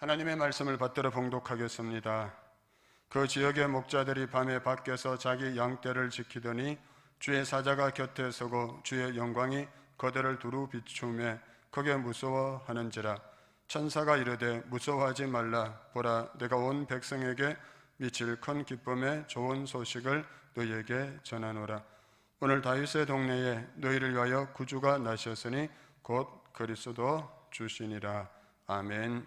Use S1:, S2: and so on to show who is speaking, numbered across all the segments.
S1: 하나님의 말씀을 받들어 봉독하겠습니다. 그 지역의 목자들이 밤에 밖에서 자기 양떼를 지키더니 주의 사자가 곁에 서고 주의 영광이 그들을 두루 비추매 크게 무서워하는지라. 천사가 이르되 무서워하지 말라. 보라, 내가 온 백성에게 미칠 큰 기쁨의 좋은 소식을 너희에게 전하노라. 오늘 다윗의 동네에 너희를 위하여 구주가 나셨으니 곧 그리스도 주시니라. 아멘.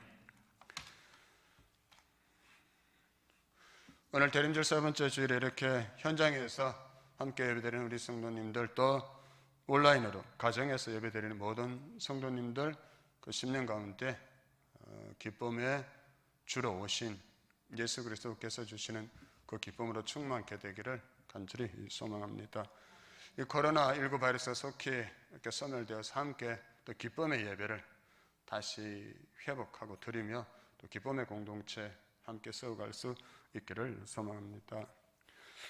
S1: 오늘 대림절 세 번째 주일에 이렇게 현장에서 함께 예배드리는 우리 성도님들, 또 온라인으로 가정에서 예배드리는 모든 성도님들, 그 10년 가운데 기쁨의 주로 오신 예수 그리스도께서 주시는 그 기쁨으로 충만케 되기를 간절히 소망합니다. 이 코로나19 바이러스가 속히 이렇게 소멸되어서 함께 또 기쁨의 예배를 다시 회복하고 드리며 또 기쁨의 공동체 함께 세워갈 수 있기를 소망합니다.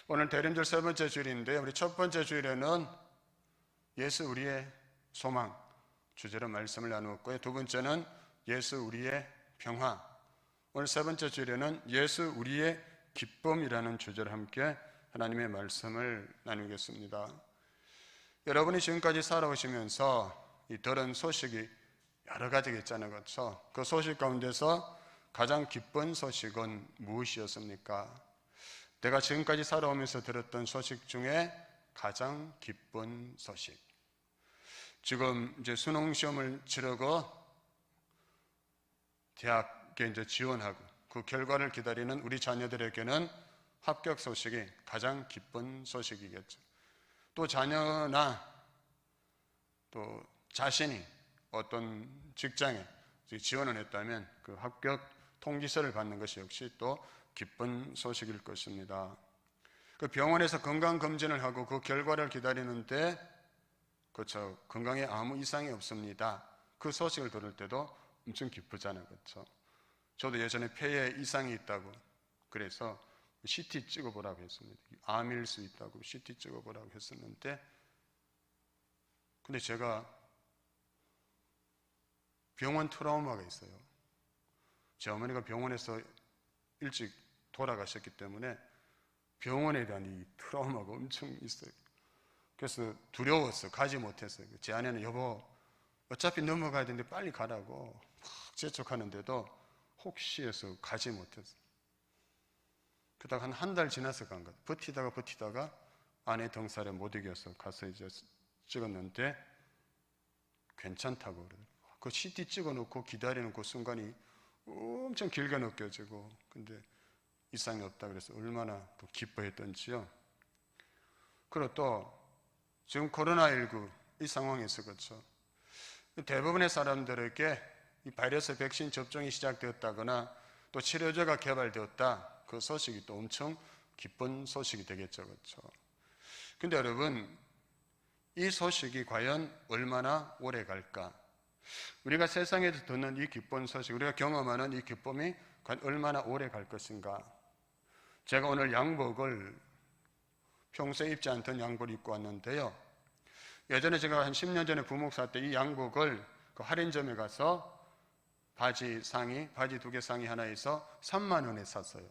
S1: 오늘 대림절 세 번째 주일인데, 우리 첫 번째 주일에는 예수 우리의 소망 주제로 말씀을 나누었고요. 두 번째는 예수 우리의 평화, 오늘 세 번째 주일에는 예수 우리의 기쁨이라는 주제로 함께 하나님의 말씀을 나누겠습니다. 여러분이 지금까지 살아오시면서 이 들은 소식이 여러 가지가 있잖아요. 그렇죠? 그 소식 가운데서 가장 기쁜 소식은 무엇이었습니까? 내가 지금까지 살아오면서 들었던 소식 중에 가장 기쁜 소식. 지금 이제 수능 시험을 치르고 대학에 이제 지원하고 그 결과를 기다리는 우리 자녀들에게는 합격 소식이 가장 기쁜 소식이겠죠. 또 자녀나 또 자신이 어떤 직장에 지원을 했다면 그 합격 통지서를 받는 것이 역시 또 기쁜 소식일 것입니다. 그 병원에서 건강검진을 하고 그 결과를 기다리는데, 그렇죠, 건강에 아무 이상이 없습니다. 그 소식을 들을 때도 엄청 기쁘잖아요. 그렇죠? 저도 예전에 폐에 이상이 있다고 그래서 CT 찍어보라고 했습니다. 암일 수 있다고 CT 찍어보라고 했었는데, 근데 제가 병원 트라우마가 있어요. 제 어머니가 병원에서 일찍 돌아가셨기 때문에 병원에 대한 이 트라우마가 엄청 있어요. 그래서 두려웠어요. 가지 못했어요. 제 아내는 여보 어차피 넘어가야 되는데 빨리 가라고 막 재촉하는데도 혹시 해서 가지 못했어요. 그러다가 한 달 지나서 간 것. 버티다가 아내 등살에 못 이겨서 가서 이제 찍었는데 괜찮다고 그러더라고요. 그 CT 찍어놓고 기다리는 그 순간이 엄청 길게 느껴지고, 근데 이상이 없다 그래서 얼마나 또 기뻐했던지요. 그리고 또 지금 코로나19 이 상황에서, 그렇죠, 대부분의 사람들에게 이 바이러스 백신 접종이 시작되었다거나 또 치료제가 개발되었다, 그 소식이 또 엄청 기쁜 소식이 되겠죠. 그렇죠? 근데 여러분, 이 소식이 과연 얼마나 오래 갈까? 우리가 세상에서 듣는 이 기쁜 소식, 우리가 경험하는 이 기쁨이 과연 얼마나 오래 갈 것인가? 제가 오늘 양복을 평소에 입지 않던 양복을 입고 왔는데요. 예전에 제가 한 10년 전에 부목사 때 이 양복을 그 할인점에 가서 바지 두 개 상의 하나에서 3만 원에 샀어요.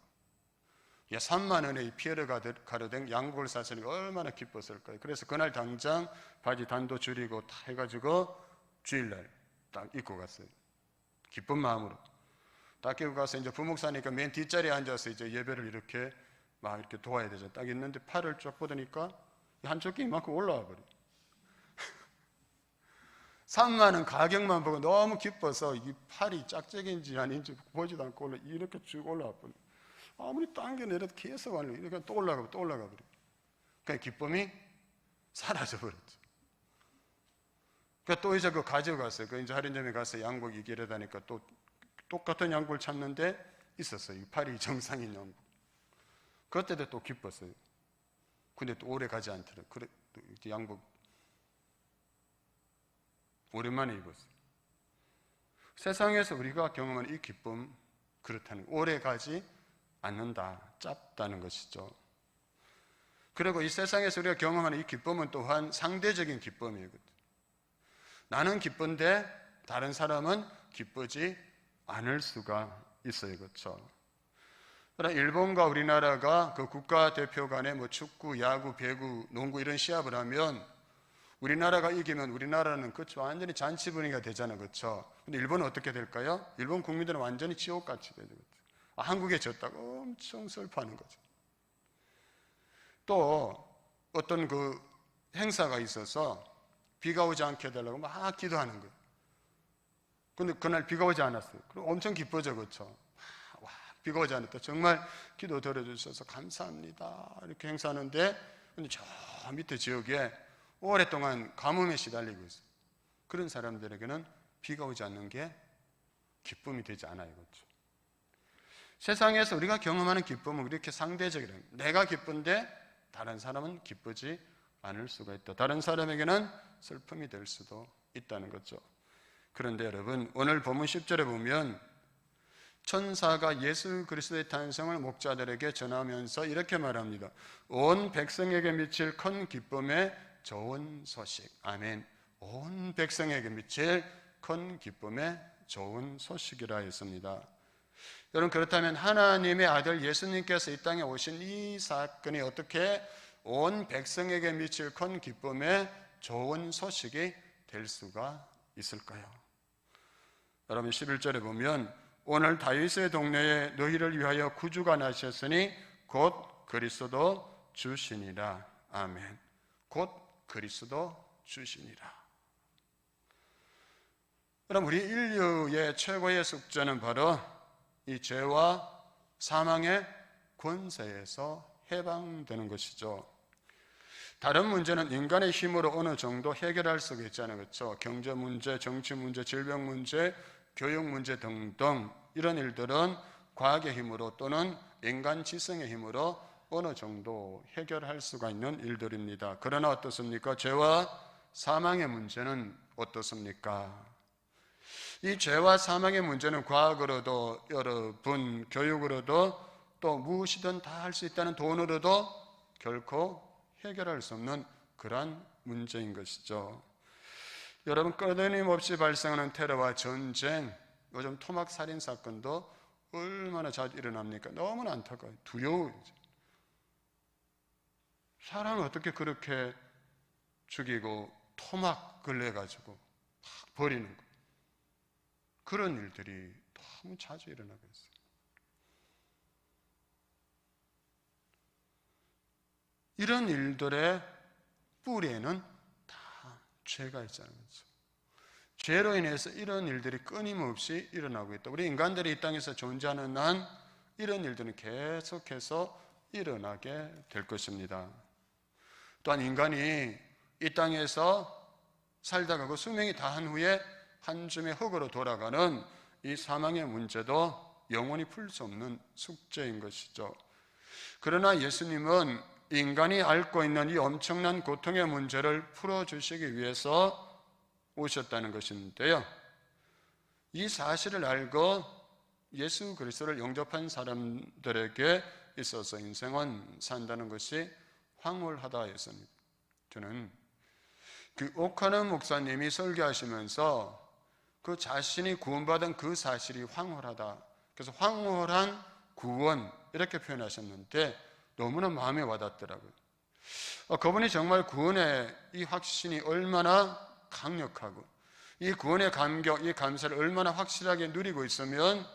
S1: 3만 원에 이 피에르 가르댕 양복을 샀으니까 얼마나 기뻤을까요? 그래서 그날 당장 바지 단도 줄이고 다 해가지고 주일날 딱 입고 갔어요. 기쁜 마음으로 딱 입고 가서 이제 부목사니까 맨 뒷자리에 앉아서 이제 예배를 이렇게 막 이렇게 도와야 되죠. 딱 있는데 팔을 쫙 뻗으니까 한쪽 게 이만큼 올라와 버려. 3만 원 가격만 보고 너무 기뻐서 이 팔이 짝짝인지 아닌지 보지도 않고 이렇게 쭉 올라와 버려. 아무리 당겨내려도 계속 하려고 이렇게 또 올라가 버려. 그 기쁨이 사라져 버렸죠. 또 이제 그 가져갔어요. 그 이제 할인점에 가서 양복 이기려다니까 또 똑같은 양복을 찾는데 있었어요. 이 팔이 정상인 양복. 그때도 또 기뻤어요. 근데 또 오래 가지 않더라고요. 그래, 또 양복 오랜만에 입었어요. 세상에서 우리가 경험하는 이 기쁨, 그렇다는, 오래 가지 않는다, 짧다는 것이죠. 그리고 이 세상에서 우리가 경험하는 이 기쁨은 또한 상대적인 기쁨이거든요. 나는 기쁜데 다른 사람은 기쁘지 않을 수가 있어요. 그렇죠? 그러나 일본과 우리나라가 그 국가대표 간에 뭐 축구, 야구, 배구, 농구 이런 시합을 하면 우리나라가 이기면 우리나라는 그렇죠. 완전히 잔치 분위기가 되잖아요. 그렇죠? 근데 일본은 어떻게 될까요? 일본 국민들은 완전히 지옥같이 되죠. 그렇죠? 한국에 졌다고 엄청 슬퍼하는 거죠. 또 어떤 그 행사가 있어서 비가 오지 않게 해달라고 막 기도하는 거예요. 근데 그날 비가 오지 않았어요. 그럼 엄청 기뻐져. 그렇죠? 와, 비가 오지 않았다. 정말 기도 들어주셔서 감사합니다. 이렇게 행사하는데 근데 저 밑에 지역에 오랫동안 가뭄에 시달리고 있어요. 그런 사람들에게는 비가 오지 않는 게 기쁨이 되지 않아요. 그렇죠? 세상에서 우리가 경험하는 기쁨은 이렇게 상대적이라는 거예요. 내가 기쁜데 다른 사람은 기쁘지 않을 수가 있다. 다른 사람에게는 슬픔이 될 수도 있다는 거죠. 그런데 여러분, 오늘 본문 10절에 보면 천사가 예수 그리스도의 탄생을 목자들에게 전하면서 이렇게 말합니다. 온 백성에게 미칠 큰 기쁨의 좋은 소식. 아멘. 온 백성에게 미칠 큰 기쁨의 좋은 소식이라 했습니다. 여러분, 그렇다면 하나님의 아들 예수님께서 이 땅에 오신 이 사건이 어떻게 온 백성에게 미칠 큰 기쁨의 좋은 소식이 될 수가 있을까요? 여러분, 11절에 보면 오늘 다윗의 동네에 너희를 위하여 구주가 나셨으니 곧 그리스도 주시니라. 아멘. 곧 그리스도 주시니라. 그럼 우리 인류의 최고의 숙제는 바로 이 죄와 사망의 권세에서 해방되는 것이죠. 다른 문제는 인간의 힘으로 어느 정도 해결할 수가 있잖아요. 그렇죠? 경제 문제, 정치 문제, 질병 문제, 교육 문제 등등 이런 일들은 과학의 힘으로 또는 인간 지성의 힘으로 어느 정도 해결할 수가 있는 일들입니다. 그러나 어떻습니까? 죄와 사망의 문제는 어떻습니까? 이 죄와 사망의 문제는 과학으로도 여러분 교육으로도 또 무엇이든 다 할 수 있다는 돈으로도 결코 해결할 수 없는 그러한 문제인 것이죠. 여러분, 끊임없이 발생하는 테러와 전쟁, 요즘 토막 살인 사건도 얼마나 자주 일어납니까? 너무나 안타까워요. 두려워요. 사람을 어떻게 그렇게 죽이고 토막을 내가지고 버리는 거. 그런 일들이 너무 자주 일어나고 있어요. 이런 일들의 뿌리에는 다 죄가 있잖아요. 죄로 인해서 이런 일들이 끊임없이 일어나고 있다. 우리 인간들이 이 땅에서 존재하는 한 이런 일들은 계속해서 일어나게 될 것입니다. 또한 인간이 이 땅에서 살다가 그 수명이 다한 후에 한 줌의 흙으로 돌아가는 이 사망의 문제도 영원히 풀 수 없는 숙제인 것이죠. 그러나 예수님은 인간이 앓고 있는 이 엄청난 고통의 문제를 풀어주시기 위해서 오셨다는 것인데요. 이 사실을 알고 예수 그리스도를 영접한 사람들에게 있어서 인생은 산다는 것이 황홀하다 했습니다. 저는 그 오카는 목사님이 설교하시면서 그 자신이 구원받은 그 사실이 황홀하다. 그래서 황홀한 구원 이렇게 표현하셨는데 너무나 마음에 와닿더라고요. 그분이 정말 구원의 이 확신이 얼마나 강력하고 이 구원의 감격, 이 감사를 얼마나 확실하게 누리고 있으면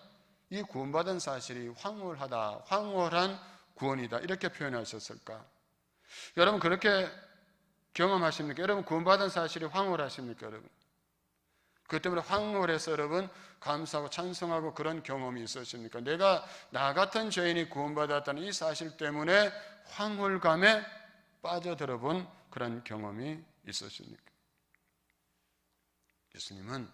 S1: 이 구원받은 사실이 황홀하다, 황홀한 구원이다 이렇게 표현하셨을까? 여러분 그렇게 경험하십니까? 여러분 구원받은 사실이 황홀하십니까? 여러분 그 때문에 황홀해서 여러분 감사하고 찬송하고 그런 경험이 있으십니까? 내가 나 같은 죄인이 구원받았다는 이 사실 때문에 황홀감에 빠져들어 본 그런 경험이 있으십니까? 예수님은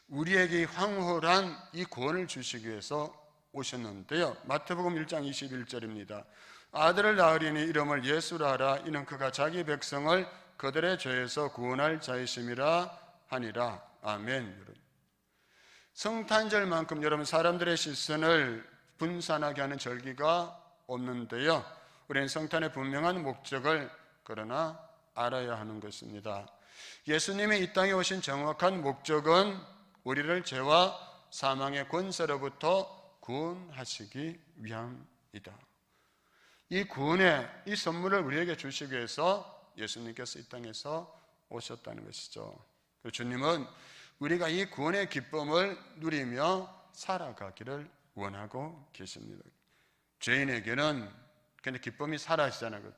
S1: 우리에게 황홀한 이 구원을 주시기 위해서 오셨는데요. 마태복음 1장 21절입니다. 아들을 낳으리니 이름을 예수라 하라. 이는 그가 자기 백성을 그들의 죄에서 구원할 자이심이라 하니라. 아멘. 성탄절만큼 여러분 사람들의 시선을 분산하게 하는 절기가 없는데요. 우리는 성탄의 분명한 목적을 그러나 알아야 하는 것입니다. 예수님이 이 땅에 오신 정확한 목적은 우리를 죄와 사망의 권세로부터 구원하시기 위함이다. 이 구원의 이 선물을 우리에게 주시기 위해서 예수님께서 이 땅에서 오셨다는 것이죠. 주님은 우리가 이 구원의 기쁨을 누리며 살아가기를 원하고 계십니다. 죄인에게는 근데 기쁨이 사라지잖아요.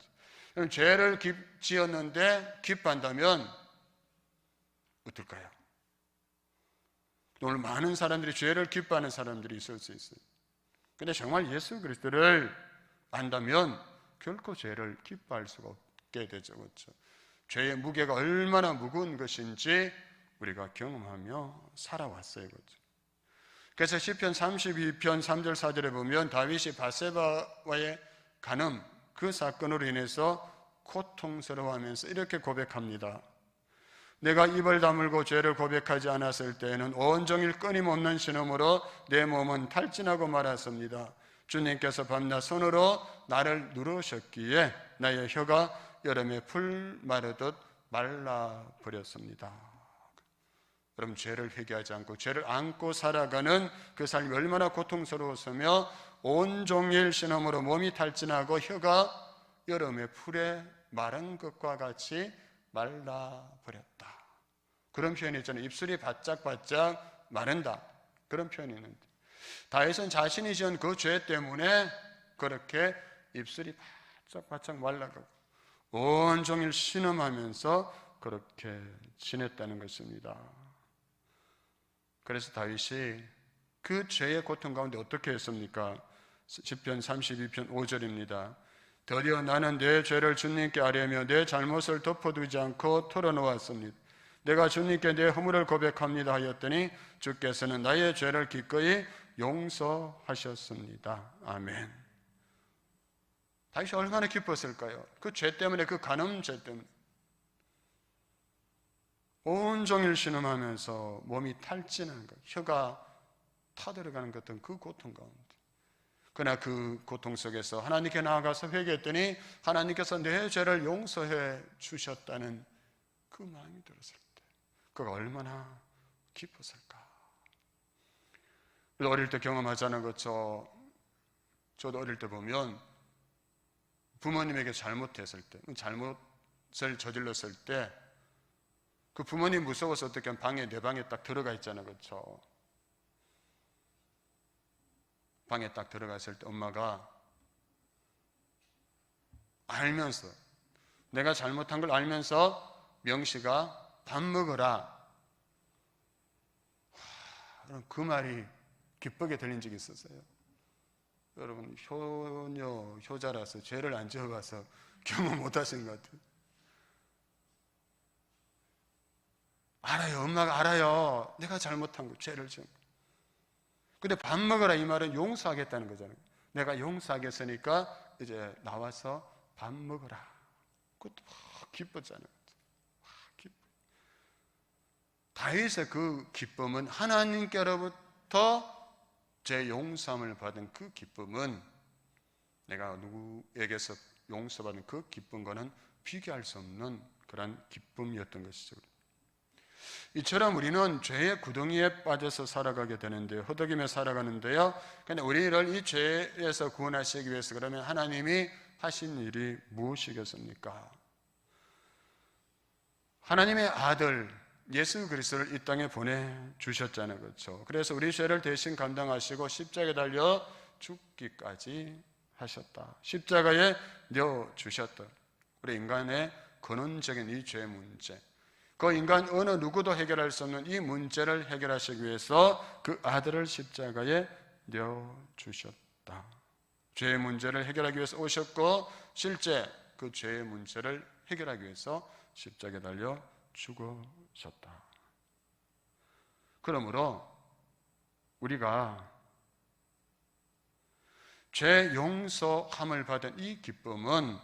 S1: 그럼 죄를 지었는데 기뻐한다면 어떨까요? 오늘 많은 사람들이 죄를 기뻐하는 사람들이 있을 수 있어요. 근데 정말 예수 그리스도를 안다면 결코 죄를 기뻐할 수가 없게 되죠. 그렇죠? 죄의 무게가 얼마나 무거운 것인지 우리가 경험하며 살아왔어요. 그렇죠? 그래서 시편 32편 3절 4절에 보면 다윗이 바세바와의 간음 그 사건으로 인해서 고통스러워하면서 이렇게 고백합니다. 내가 입을 다물고 죄를 고백하지 않았을 때에는 온종일 끊임없는 신음으로 내 몸은 탈진하고 말았습니다. 주님께서 밤낮 손으로 나를 누르셨기에 나의 혀가 여름에 풀 마르듯 말라버렸습니다. 그럼 죄를 회개하지 않고 죄를 안고 살아가는 그 삶이 얼마나 고통스러웠으며 온종일 신음으로 몸이 탈진하고 혀가 여름에 풀에 마른 것과 같이 말라버렸다. 그런 표현이 있잖아요. 입술이 바짝바짝 마른다. 그런 표현이 있는데 다윗은 자신이 지은 그 죄 때문에 그렇게 입술이 바짝바짝 말라가고 온종일 신음하면서 그렇게 지냈다는 것입니다. 그래서 다윗이 그 죄의 고통 가운데 어떻게 했습니까? 시편 32편 5절입니다. 드디어 나는 내 죄를 주님께 아뢰며 내 잘못을 덮어두지 않고 털어놓았습니다. 내가 주님께 내 허물을 고백합니다 하였더니 주께서는 나의 죄를 기꺼이 용서하셨습니다. 아멘. 다윗이 얼마나 기뻤을까요? 그 죄 때문에, 그 간음죄 때문에 온종일 신음하면서 몸이 탈진한 것, 혀가 타들어가는 것 같은 그 고통 가운데, 그러나 그 고통 속에서 하나님께 나아가서 회개했더니 하나님께서 내 죄를 용서해 주셨다는 그 마음이 들었을 때 그가 얼마나 기뻤을까. 어릴 때 경험하자는 것죠. 저도 어릴 때 보면 부모님에게 잘못했을 때, 잘못을 저질렀을 때 그 부모님 무서워서 어떻게 하면 내 방에 딱 들어가 있잖아요. 그렇죠? 방에 딱 들어갔을 때 엄마가 알면서, 내가 잘못한 걸 알면서 명시가 밥 먹어라. 그 말이 기쁘게 들린 적이 있었어요. 여러분, 효자라서 죄를 안 지어봐서 경험 못 하신 것 같아요. 알아요. 엄마가 알아요. 내가 잘못한 거, 죄를 지은 거. 근데 밥 먹어라 이 말은 용서하겠다는 거잖아요. 내가 용서하겠으니까 이제 나와서 밥 먹어라. 그것도 막 기뻤잖아요. 기뻐. 다윗의 그 기쁨은 하나님께로부터 제 용서함을 받은 그 기쁨은, 내가 누구에게서 용서받은 그 기쁨과는 비교할 수 없는 그런 기쁨이었던 것이죠. 이처럼 우리는 죄의 구덩이에 빠져서 살아가게 되는데요, 허덕이며 살아가는데요. 근데 우리를 이 죄에서 구원하시기 위해서 그러면 하나님이 하신 일이 무엇이겠습니까? 하나님의 아들 예수 그리스도를 이 땅에 보내주셨잖아요. 그렇죠? 그래서 우리 죄를 대신 감당하시고 십자가에 달려 죽기까지 하셨다. 십자가에 내어주셨다. 우리 인간의 근원적인 이 죄 문제, 그 인간 어느 누구도 해결할 수 없는 이 문제를 해결하시기 위해서 그 아들을 십자가에 내어주셨다. 죄의 문제를 해결하기 위해서 오셨고, 실제 그 죄의 문제를 해결하기 위해서 십자가에 달려 죽으셨다. 그러므로 우리가 죄 용서함을 받은 이 기쁨은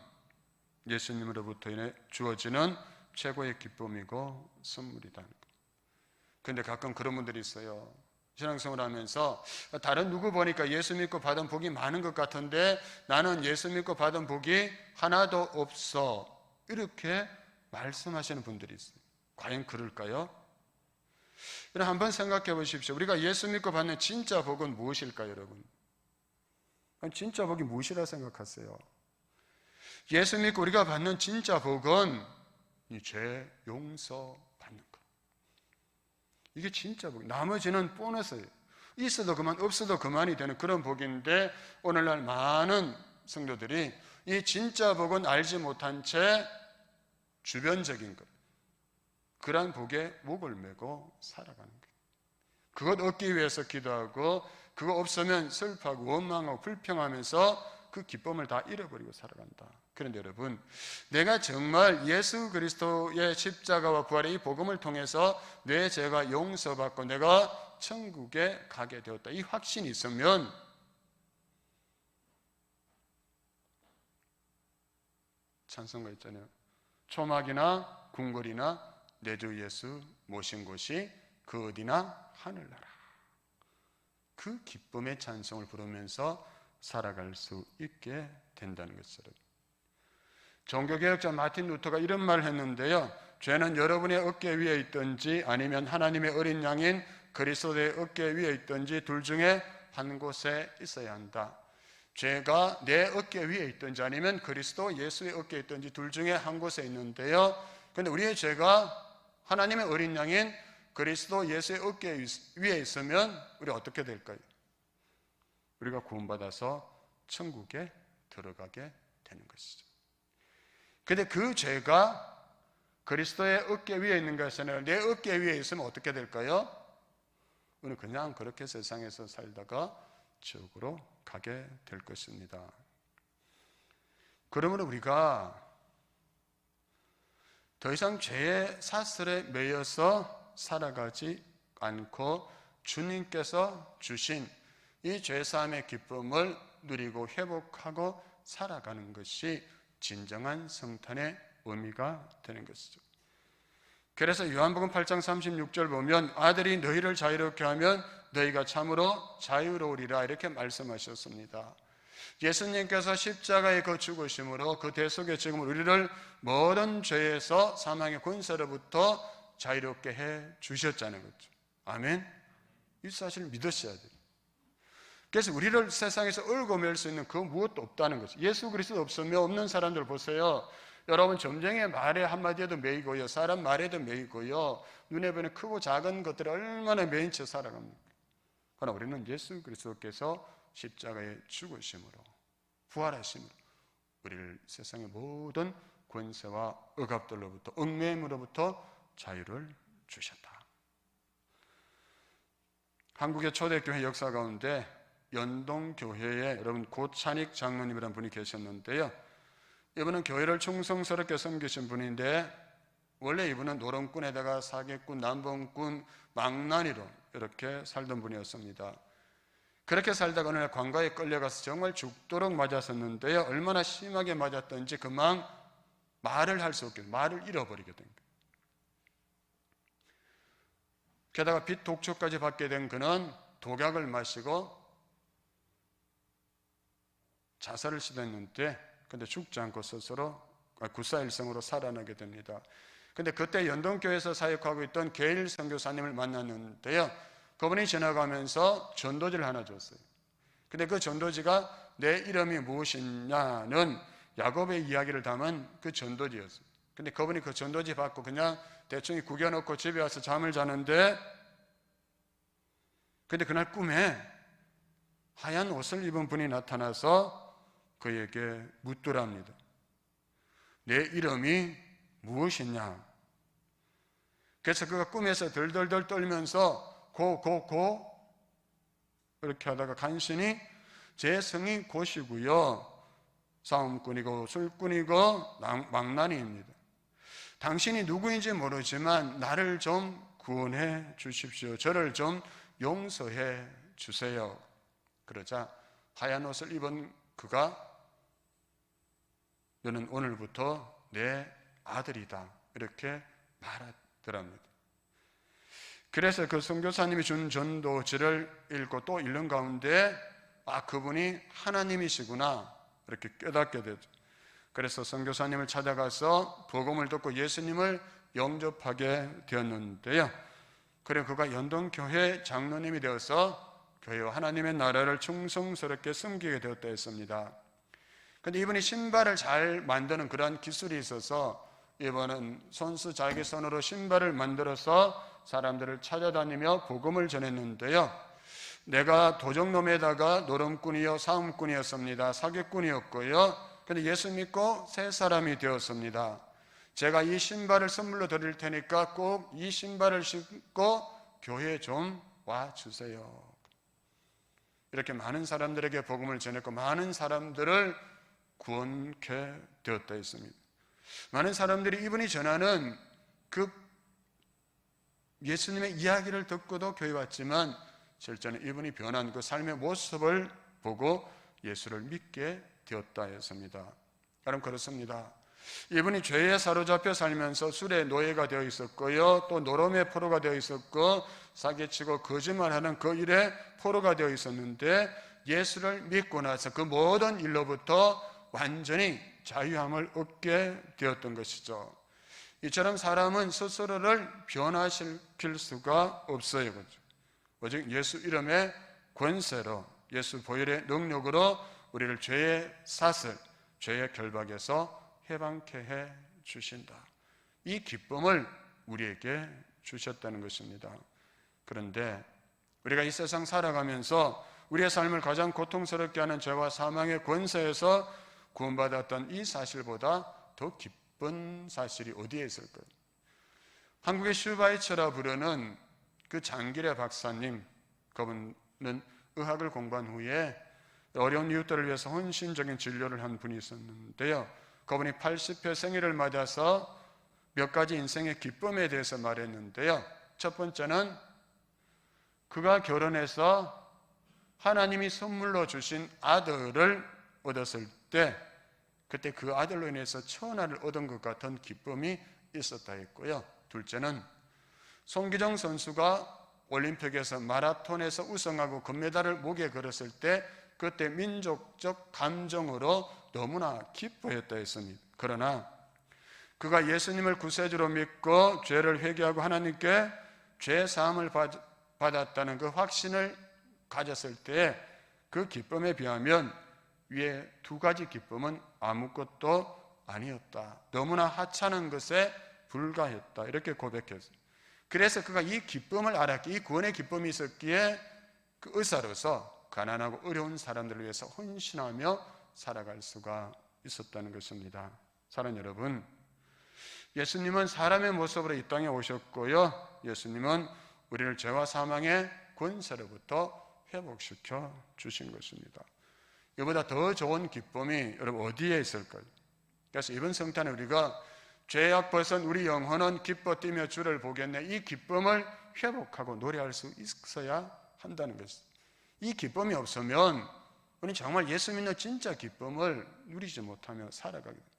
S1: 예수님으로부터 인해 주어지는 최고의 기쁨이고 선물이다. 그런데 가끔 그런 분들이 있어요. 신앙생활 하면서 다른 누구 보니까 예수 믿고 받은 복이 많은 것 같은데 나는 예수 믿고 받은 복이 하나도 없어, 이렇게 말씀하시는 분들이 있어요. 과연 그럴까요? 여러분 한번 생각해 보십시오. 우리가 예수 믿고 받는 진짜 복은 무엇일까요, 여러분? 진짜 복이 무엇이라 생각하세요? 예수 믿고 우리가 받는 진짜 복은 이 죄 용서 받는 것. 이게 진짜 복. 나머지는 보너스예요. 있어도 그만, 없어도 그만이 되는 그런 복인데, 오늘날 많은 성도들이 이 진짜 복은 알지 못한 채 주변적인 것, 그러한 복에 목을 메고 살아가는 거예요. 그것 얻기 위해서 기도하고, 그거 없으면 슬퍼하고 원망하고 불평하면서 그 기쁨을 다 잃어버리고 살아간다. 그런데 여러분, 내가 정말 예수 그리스도의 십자가와 부활의 이 복음을 통해서 내 죄가 용서받고 내가 천국에 가게 되었다, 이 확신이 있으면 찬송가 있잖아요. 초막이나 궁궐이나 내 주 예수 모신 곳이 그 어디나 하늘나라. 그 기쁨의 찬송을 부르면서 살아갈 수 있게 된다는 것을. 종교개혁자 마틴 루터가 이런 말을 했는데요. 죄는 여러분의 어깨 위에 있든지 아니면 하나님의 어린 양인 그리스도의 어깨 위에 있든지 둘 중에 한 곳에 있어야 한다. 죄가 내 어깨 위에 있든지 아니면 그리스도 예수의 어깨에 있든지 둘 중에 한 곳에 있는데요. 그런데 우리의 죄가 하나님의 어린 양인 그리스도 예수의 어깨 위에 있으면 우리 어떻게 될까요? 우리가 구원받아서 천국에 들어가게 되는 것이죠. 그런데 그 죄가 그리스도의 어깨 위에 있는 것이 아니라 내 어깨 위에 있으면 어떻게 될까요? 우리는 그냥 그렇게 세상에서 살다가 지옥으로 가게 될 것입니다. 그러므로 우리가 더 이상 죄의 사슬에 매여서 살아가지 않고 주님께서 주신 이 죄사함의 기쁨을 누리고 회복하고 살아가는 것이 진정한 성탄의 의미가 되는 것이죠. 그래서 요한복음 8장 36절 보면 아들이 너희를 자유롭게 하면 너희가 참으로 자유로우리라, 이렇게 말씀하셨습니다. 예수님께서 십자가의 그 죽으심으로 그 대속의 지금을 우리를 모든 죄에서 사망의 권세로부터 자유롭게 해 주셨다는 거죠. 아멘. 이 사실을 믿으셔야 돼요. 그래서 우리를 세상에서 얽어맬 수 있는 그 무엇도 없다는 거죠. 예수 그리스도 없으면 없는 사람들 보세요. 여러분, 점쟁이의 말에 한마디에도 매이고요, 사람 말에도 매이고요, 눈에 보이는 크고 작은 것들을 얼마나 매인 채 살아갑니까? 그러나 우리는 예수 그리스도께서 십자가의 죽으심으로 부활하심으로 우리를 세상의 모든 권세와 억압들로부터, 얽매임으로부터 자유를 주셨다. 한국의 초대교회 역사 가운데 연동교회에 여러분 고찬익 장로님이라는 분이 계셨는데요. 이분은 교회를 충성스럽게 섬기신 분인데 원래 이분은 노름꾼에다가 사기꾼, 남봉꾼, 망나니로 이렇게 살던 분이었습니다. 그렇게 살다가 어느 날 관가에 끌려가서 정말 죽도록 맞았었는데요. 얼마나 심하게 맞았던지 그만 말을 할 수 없게, 말을 잃어버리게 된 거예요. 게다가 빚 독촉까지 받게 된 그는 독약을 마시고 자살을 시도했는데 근데 죽지 않고 스스로 구사일생으로 살아나게 됩니다. 근데 그때 연동교회에서 사역하고 있던 게일 선교사님을 만났는데요. 그분이 지나가면서 전도지를 하나 줬어요. 근데 그 전도지가 내 이름이 무엇이냐는 야곱의 이야기를 담은 그 전도지였어요. 근데 그분이 그 전도지 받고 그냥 대충 구겨놓고 집에 와서 잠을 자는데, 근데 그날 꿈에 하얀 옷을 입은 분이 나타나서 그에게 묻더랍니다. 내 이름이 무엇이냐? 그래서 그가 꿈에서 덜덜덜 떨면서 고 이렇게 하다가 간신히 제 성이 고시고요, 싸움꾼이고 술꾼이고 망나니입니다. 당신이 누구인지 모르지만 나를 좀 구원해 주십시오. 저를 좀 용서해 주세요. 그러자 하얀 옷을 입은 그가 너는 오늘부터 내 아들이다, 이렇게 말하더랍니다. 그래서 그 선교사님이 준 전도지를 읽고 또 읽는 가운데 그분이 하나님이시구나 이렇게 깨닫게 되죠. 그래서 선교사님을 찾아가서 복음을 듣고 예수님을 영접하게 되었는데요. 그래 그가 연동교회 장로님이 되어서 교회와 하나님의 나라를 충성스럽게 섬기게 되었다 했습니다. 그런데 이분이 신발을 잘 만드는 그런 기술이 있어서 이번은 손수 자기 손으로 신발을 만들어서 사람들을 찾아다니며 복음을 전했는데요. 내가 도적놈에다가 노름꾼이요 사음꾼이었습니다. 사기꾼이었고요. 그런데 예수 믿고 새 사람이 되었습니다. 제가 이 신발을 선물로 드릴 테니까 꼭 이 신발을 신고 교회에 좀 와주세요. 이렇게 많은 사람들에게 복음을 전했고 많은 사람들을 구원케 되었다 했습니다. 많은 사람들이 이분이 전하는 그 예수님의 이야기를 듣고도 교회 왔지만 실제는 이분이 변한 그 삶의 모습을 보고 예수를 믿게 되었다 했습니다. 여러분 그렇습니다. 이분이 죄에 사로잡혀 살면서 술의 노예가 되어 있었고요, 또 노름의 포로가 되어 있었고 사기치고 거짓말하는 그 일에 포로가 되어 있었는데 예수를 믿고 나서 그 모든 일로부터 완전히 자유함을 얻게 되었던 것이죠. 이처럼 사람은 스스로를 변화시킬 수가 없어요. 오직 예수 이름의 권세로, 예수 보혈의 능력으로 우리를 죄의 사슬, 죄의 결박에서 해방케 해 주신다. 이 기쁨을 우리에게 주셨다는 것입니다. 그런데 우리가 이 세상 살아가면서 우리의 삶을 가장 고통스럽게 하는 죄와 사망의 권세에서 구원받았던 이 사실보다 더 기쁜 사실이 어디에 있을까요? 한국의 슈바이처라 부르는 그 장길의 박사님, 그분은 의학을 공부한 후에 어려운 이웃들을 위해서 헌신적인 진료를 한 분이 있었는데요. 그분이 80회 생일을 맞아서 몇 가지 인생의 기쁨에 대해서 말했는데요. 첫 번째는 그가 결혼해서 하나님이 선물로 주신 아들을 얻었을 때 그때 그 아들로 인해서 천하를 얻은 것 같은 기쁨이 있었다 했고요. 둘째는 송기정 선수가 올림픽에서 마라톤에서 우승하고 금메달을 목에 걸었을 때 그때 민족적 감정으로 너무나 기뻐했다 했습니다. 그러나 그가 예수님을 구세주로 믿고 죄를 회개하고 하나님께 죄 사함을 받았다는 그 확신을 가졌을 때 그 기쁨에 비하면 위에 두 가지 기쁨은 아무것도 아니었다. 너무나 하찮은 것에 불과했다. 이렇게 고백했어요. 그래서 그가 이 기쁨을 알았기에, 이 구원의 기쁨이 있었기에 그 의사로서 가난하고 어려운 사람들을 위해서 헌신하며 살아갈 수가 있었다는 것입니다. 사랑하는 여러분, 예수님은 사람의 모습으로 이 땅에 오셨고요, 예수님은 우리를 죄와 사망의 권세로부터 회복시켜 주신 것입니다. 이보다 더 좋은 기쁨이 여러분 어디에 있을까요? 그래서 이번 성탄에 우리가 죄악 벗은 우리 영혼은 기뻐 뛰며 주를 보겠네, 이 기쁨을 회복하고 노래할 수 있어야 한다는 것입니다. 이 기쁨이 없으면 우리는 정말 예수 믿는 진짜 기쁨을 누리지 못하며 살아가게 됩니다.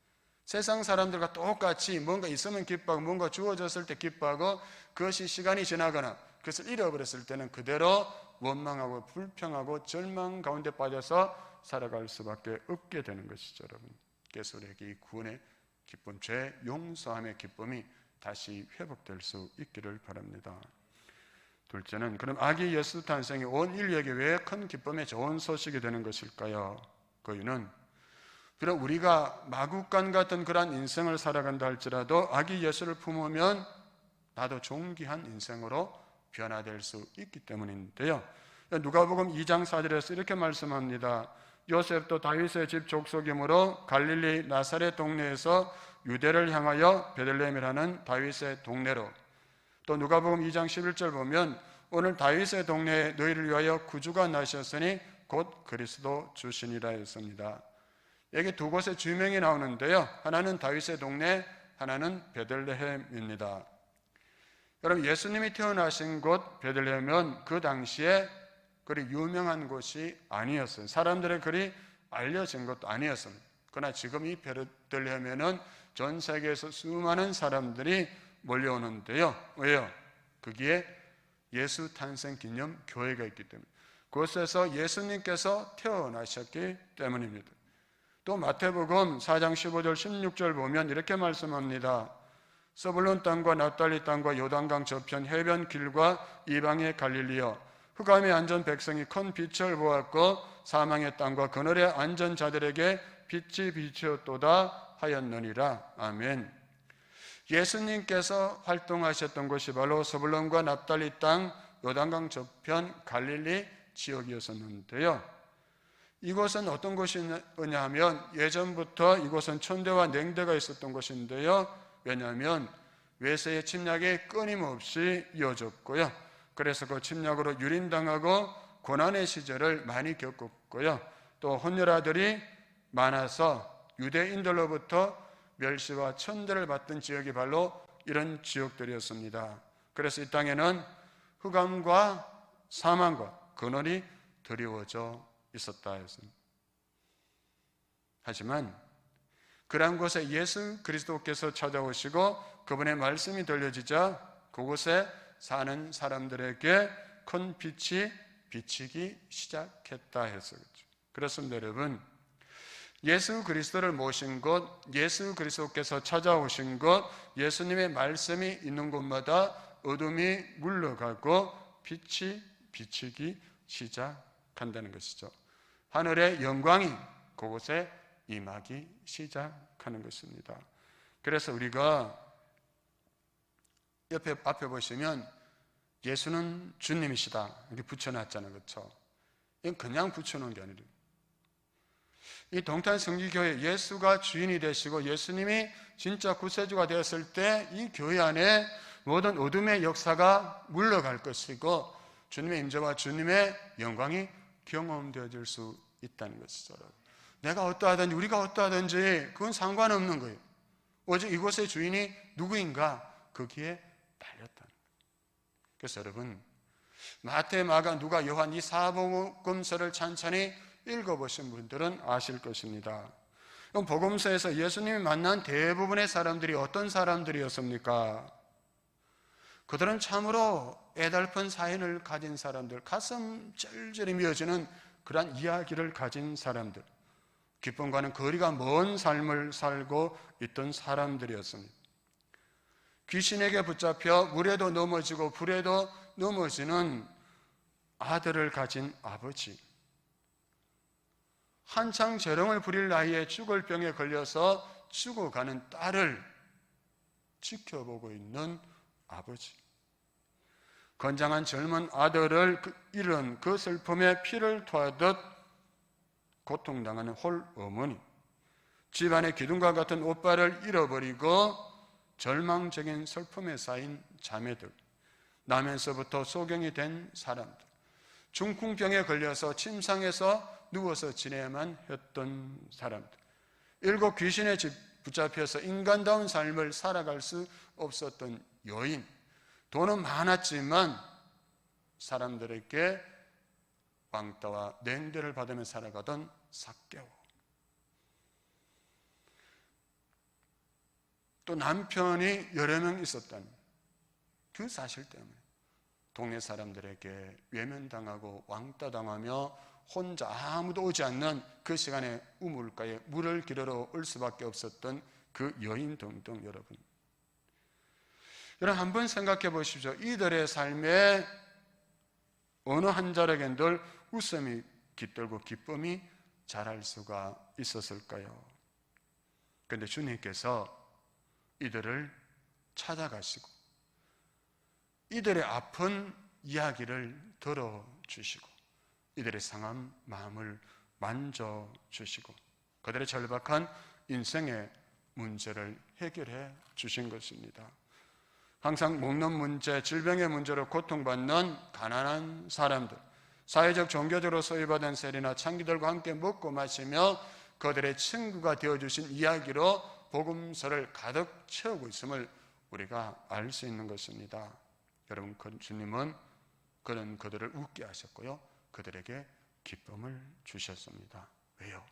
S1: 세상 사람들과 똑같이 뭔가 있으면 기뻐하고 뭔가 주어졌을 때 기뻐하고 그것이 시간이 지나거나 그것을 잃어버렸을 때는 그대로 원망하고 불평하고 절망 가운데 빠져서 살아갈 수밖에 없게 되는 것이죠. 여러분, 그래서 우리에게 이 구원의 기쁨, 죄 용서함의 기쁨이 다시 회복될 수 있기를 바랍니다. 둘째는, 그럼 아기 예수 탄생이 온 인류에게 왜 큰 기쁨의 좋은 소식이 되는 것일까요? 그 이유는 비록 우리가 마구간 같은 그러한 인생을 살아간다 할지라도 아기 예수를 품으면 나도 존귀한 인생으로 변화될 수 있기 때문인데요. 누가복음 2장 4절에서 이렇게 말씀합니다. 요셉도 다윗의 집 족속이므로 갈릴리 나사렛 동네에서 유대를 향하여 베들레헴이라는 다윗의 동네로. 또 누가복음 2장 11절 보면 오늘 다윗의 동네에 너희를 위하여 구주가 나셨으니 곧 그리스도 주시니라 했습니다. 여기 두 곳의 주명이 나오는데요, 하나는 다윗의 동네, 하나는 베들레헴입니다. 여러분, 예수님이 태어나신 곳 베들레헴은 그 당시에 그리 유명한 곳이 아니었어요. 사람들의 그리 알려진 것도 아니었습니다. 그러나 지금 이 베들레헴에는 전 세계에서 수많은 사람들이 몰려오는데요. 왜요? 거기에 예수 탄생 기념 교회가 있기 때문에, 그곳에서 예수님께서 태어나셨기 때문입니다. 또 마태복음 4장 15절 16절 보면 이렇게 말씀합니다. 서불론 땅과 납달리 땅과 요단강 저편 해변 길과 이방의 갈릴리여, 흑암에 앉은 백성이 큰 빛을 보았고 사망의 땅과 그늘에 앉은 자들에게 빛이 비추었도다 하였느니라. 아멘. 예수님께서 활동하셨던 곳이 바로 서불론과 납달리 땅, 요단강 저편 갈릴리 지역이었었는데요. 이곳은 어떤 곳이냐 하면 예전부터 이곳은 촌대와 냉대가 있었던 곳인데요. 왜냐하면 외세의 침략이 끊임없이 이어졌고요. 그래서 그 침략으로 유린당하고 고난의 시절을 많이 겪었고요. 또 혼혈아들이 많아서 유대인들로부터 멸시와 천대를 받던 지역이 바로 이런 지역들이었습니다. 그래서 이 땅에는 흑암과 사망과 그늘이 드리워져 있었다 했습니다. 하지만 그러한 곳에 예수 그리스도께서 찾아오시고 그분의 말씀이 들려지자 그곳에 사는 사람들에게 큰 빛이 비치기 시작했다 해서 그렇죠. 그렇습니다, 여러분. 예수 그리스도를 모신 곳, 예수 그리스도께서 찾아오신 곳, 예수님의 말씀이 있는 곳마다 어둠이 물러가고 빛이 비치기 시작한다는 것이죠. 하늘의 영광이 그곳에 임하기 시작하는 것입니다. 그래서 우리가 앞에 보시면 예수는 주님이시다 이렇게 붙여놨잖아요, 그렇죠? 이건 그냥 붙여놓은 게 아니에요. 이 동탄 성지교회 예수가 주인이 되시고 예수님이 진짜 구세주가 되었을 때 이 교회 안에 모든 어둠의 역사가 물러갈 것이고 주님의 임재와 주님의 영광이 경험되어질 수 있다는 것이죠. 내가 어떠하든지 우리가 어떠하든지 그건 상관없는 거예요. 오직 이곳의 주인이 누구인가 거기에 달렸다는 거예요. 그래서 여러분 마태, 마가, 누가, 요한 이 사복음서를 찬찬히 읽어보신 분들은 아실 것입니다. 복음서에서 예수님이 만난 대부분의 사람들이 어떤 사람들이었습니까? 그들은 참으로 애달픈 사연을 가진 사람들, 가슴 쩔쩔이 미어지는 그러한 이야기를 가진 사람들, 기쁨과는 거리가 먼 삶을 살고 있던 사람들이었습니다. 귀신에게 붙잡혀 물에도 넘어지고 불에도 넘어지는 아들을 가진 아버지, 한창 재롱을 부릴 나이에 죽을 병에 걸려서 죽어가는 딸을 지켜보고 있는 아버지, 건장한 젊은 아들을 잃은 그 슬픔에 피를 토하듯 고통당하는 홀 어머니, 집안의 기둥과 같은 오빠를 잃어버리고 절망적인 슬픔에 쌓인 자매들, 나면서부터 소경이 된 사람들, 중풍병에 걸려서 침상에서 누워서 지내야만 했던 사람들, 7 귀신에 붙잡혀서 인간다운 삶을 살아갈 수 없었던 여인, 돈은 많았지만 사람들에게 왕따와 냉대를 받으며 살아가던 삭개오, 또 남편이 여러 명 있었다는 그 사실 때문에 동네 사람들에게 외면당하고 왕따당하며 혼자 아무도 오지 않는 그 시간에 우물가에 물을 기르러 올 수밖에 없었던 그 여인 등등. 여러분 한번 생각해 보십시오. 이들의 삶에 어느 한 자락엔들 웃음이 깃들고 기쁨이 자랄 수가 있었을까요? 그런데 주님께서 이들을 찾아가시고 이들의 아픈 이야기를 들어주시고 이들의 상한 마음을 만져주시고 그들의 절박한 인생의 문제를 해결해 주신 것입니다. 항상 먹는 문제, 질병의 문제로 고통받는 가난한 사람들, 사회적 종교적으로 소외받은 세리나 창기들과 함께 먹고 마시며 그들의 친구가 되어주신 이야기로 복음서를 가득 채우고 있음을 우리가 알 수 있는 것입니다. 여러분, 주님은 그런 그들을 웃게 하셨고요, 그들에게 기쁨을 주셨습니다. 왜요?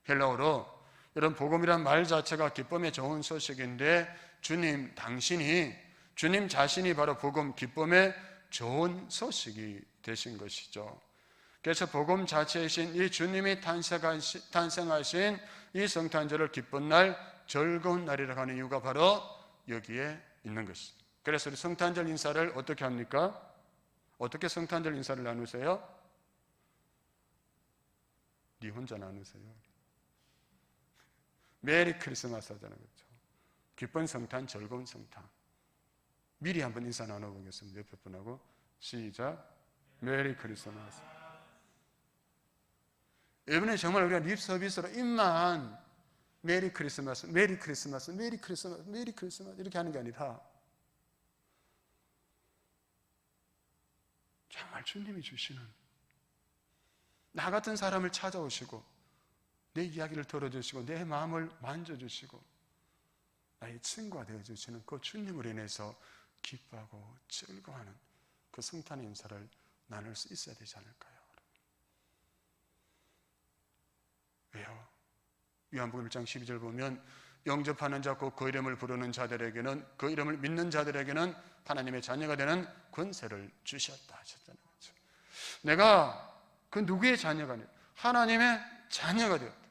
S1: 헬라어로 이런 복음이란 말 자체가 기쁨의 좋은 소식인데 주님 자신이 바로 복음, 기쁨의 좋은 소식이 되신 것이죠. 그래서 복음 자체이신 이 주님이 탄생하신 이 성탄절을 기쁜 날, 즐거운 날이라고 하는 이유가 바로 여기에 있는 것입니다. 그래서 우리 성탄절 인사를 어떻게 합니까? 어떻게 성탄절 인사를 나누세요? 네 혼자 나누세요. 메리 크리스마스 하잖아요. 그렇죠? 기쁜 성탄, 즐거운 성탄. 미리 한번 인사 나눠보겠습니다. 옆에 분하고. 시작. 메리 크리스마스. 이번에 정말 우리가 립 서비스로 입만 메리 크리스마스, 메리 크리스마스, 메리 크리스마스, 메리 크리스마스 이렇게 하는 게 아니라 정말 주님이 주시는 나 같은 사람을 찾아오시고 내 이야기를 들어주시고 내 마음을 만져주시고 나의 친구가 되어주시는 그 주님으로 인해서 기뻐하고 즐거워하는 그 성탄의 인사를 나눌 수 있어야 되지 않을까요? 왜요? 요한복음 1장 12절 보면 영접하는 자 곧 그 이름을 부르는 자들에게는 그 이름을 믿는 자들에게는 하나님의 자녀가 되는 권세를 주셨다 하셨잖아요. 그렇죠? 내가 그 누구의 자녀가 아니라 하나님의 자녀가 되었다.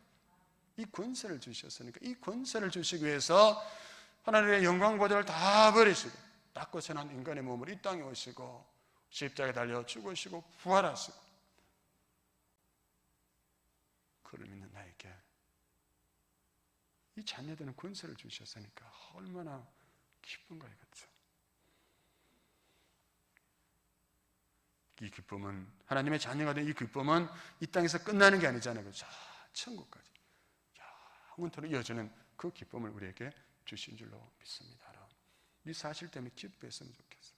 S1: 이 권세를 주셨으니까 이 권세를 주시기 위해서 하나님의 영광 보좌를 다 버리시고 낮고 선한 인간의 몸을 이 땅에 오시고 십자가에 달려 죽으시고 부활하시고 그를 믿는 나에게 이 자녀되는 권세를 주셨으니까 얼마나 기쁜가요, 그렇죠? 이 기쁨은 하나님의 자녀가 된 이 기쁨은 이 땅에서 끝나는 게 아니잖아요, 그렇죠? 천국까지 영원토록 이어지는 그 기쁨을 우리에게 주신 줄로 믿습니다. 이 사실 때문에 기뻐했으면 좋겠어요.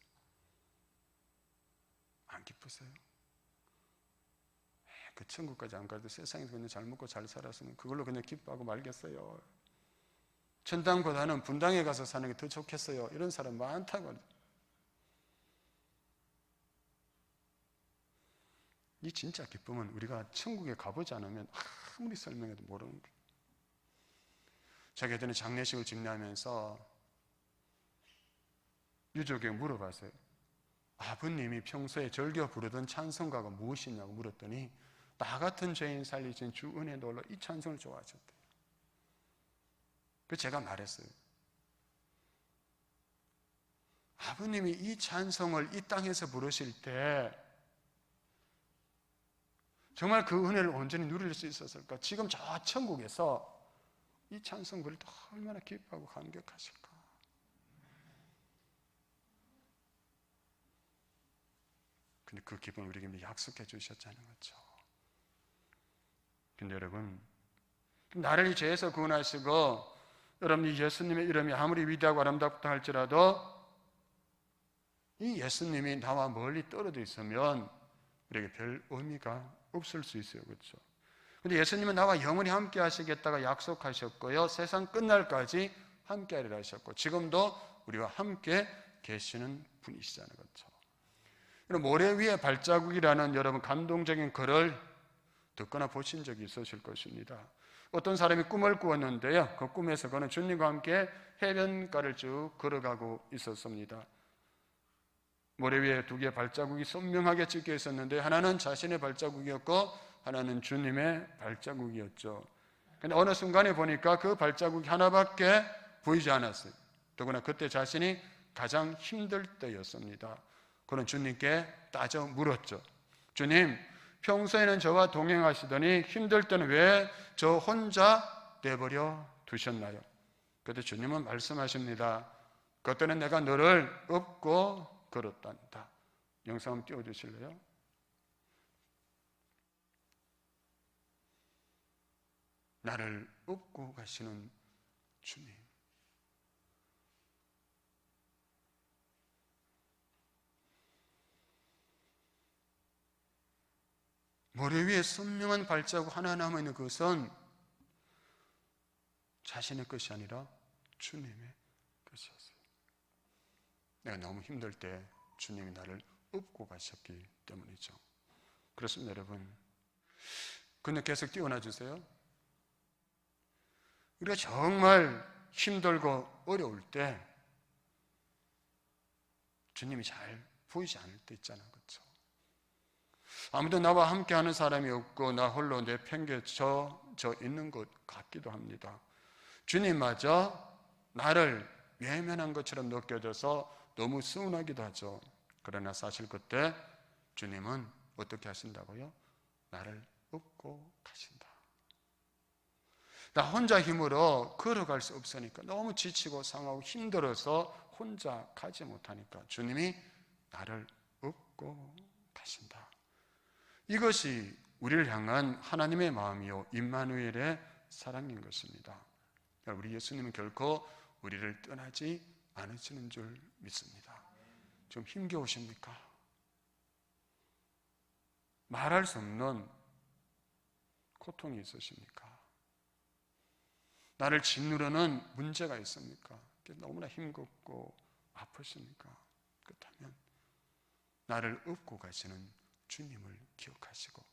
S1: 안 기쁘세요? 그 천국까지 안 가도 세상에서 그냥 잘 먹고 잘 살았으면 그걸로 그냥 기뻐하고 말겠어요. 천당보다는 분당에 가서 사는 게 더 좋겠어요. 이런 사람 많다고. 이 진짜 기쁨은 우리가 천국에 가보지 않으면 아무리 설명해도 모르는 거예요. 제가 예전에 장례식을 집례하면서 유족에게 물어봤어요. 아버님이 평소에 즐겨 부르던 찬송가가 무엇이냐고 물었더니 나 같은 죄인 살리신 주 은혜 놀라 이 찬송을 좋아하셨대요. 그래서 제가 말했어요. 아버님이 이 찬송을 이 땅에서 부르실 때 정말 그 은혜를 온전히 누릴 수 있었을까? 지금 저 천국에서 이 찬송 부를 때 얼마나 기뻐하고 감격하실까? 근데 그 기쁨을 우리에게 약속해 주셨잖아요, 그렇죠? 근데 여러분, 나를 죄에서 구원하시고 여러분이 예수님의 이름이 아무리 위대하고 아름답다 할지라도 이 예수님이 나와 멀리 떨어져 있으면 우리에게 별 의미가 없을 수 있어요, 그렇죠? 근데 예수님은 나와 영원히 함께 하시겠다가 약속하셨고요, 세상 끝날까지 함께 하리라 하셨고 지금도 우리와 함께 계시는 분이시잖아요, 그렇죠? 모래 위에 발자국이라는 여러분 감동적인 글을 듣거나 보신 적이 있으실 것입니다. 어떤 사람이 꿈을 꾸었는데요, 그 꿈에서 그는 주님과 함께 해변가를 쭉 걸어가고 있었습니다. 모래 위에 두 개의 발자국이 선명하게 찍혀 있었는데 하나는 자신의 발자국이었고 하나는 주님의 발자국이었죠. 그런데 어느 순간에 보니까 그 발자국이 하나밖에 보이지 않았어요. 더구나 그때 자신이 가장 힘들 때였습니다. 그는 주님께 따져 물었죠. 주님, 평소에는 저와 동행하시더니 힘들 때는 왜 저 혼자 내버려 두셨나요? 그때 주님은 말씀하십니다. 그때는 내가 너를 업고 걸었단다. 영상 한번 띄워주실래요? 나를 업고 가시는 주님. 모래 위에 선명한 발자국 하나 남아있는 그것은 자신의 것이 아니라 주님의 것이었어요. 내가 너무 힘들 때 주님이 나를 업고 가셨기 때문이죠. 그렇습니다, 여러분. 근데 계속 띄워놔 주세요. 우리가 정말 힘들고 어려울 때 주님이 잘 보이지 않을 때 있잖아요, 그렇죠? 아무도 나와 함께하는 사람이 없고 나 홀로 내팽개쳐 있는 것 같기도 합니다. 주님마저 나를 외면한 것처럼 느껴져서 너무 서운하기도 하죠. 그러나 사실 그때 주님은 어떻게 하신다고요? 나를 업고 가신다. 나 혼자 힘으로 걸어갈 수 없으니까, 너무 지치고 상하고 힘들어서 혼자 가지 못하니까 주님이 나를 업고 가신다. 이것이 우리를 향한 하나님의 마음이요 임마누엘의 사랑인 것입니다. 우리 예수님은 결코 우리를 떠나지 않으시는 줄 믿습니다. 좀 힘겨우십니까? 말할 수 없는 고통이 있으십니까? 나를 짓누르는 문제가 있습니까? 너무나 힘겹고 아프십니까? 그렇다면 나를 업고 가시는 주님을 기억하시고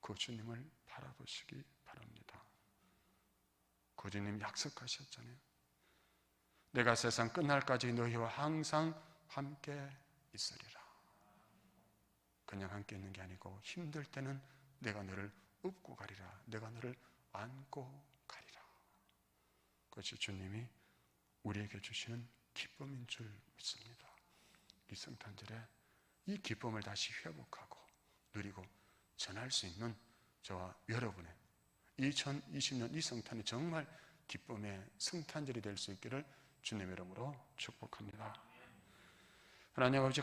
S1: 그 주님을 바라보시기 바랍니다. 그 주님 약속하셨잖아요. 내가 세상 끝날까지 너희와 항상 함께 있으리라. 그냥 함께 있는 게 아니고 힘들 때는 내가 너를 업고 가리라. 내가 너를 안고 가리라. 그것이 주님이 우리에게 주시는 기쁨인 줄 믿습니다. 이 성탄절에 이 기쁨을 다시 회복하고 누리고 전할 수 있는 저와 여러분의 2020년 이 성탄이 정말 기쁨의 성탄절이 될 수 있기를 주님의 이름으로 축복합니다. 하나님 아버지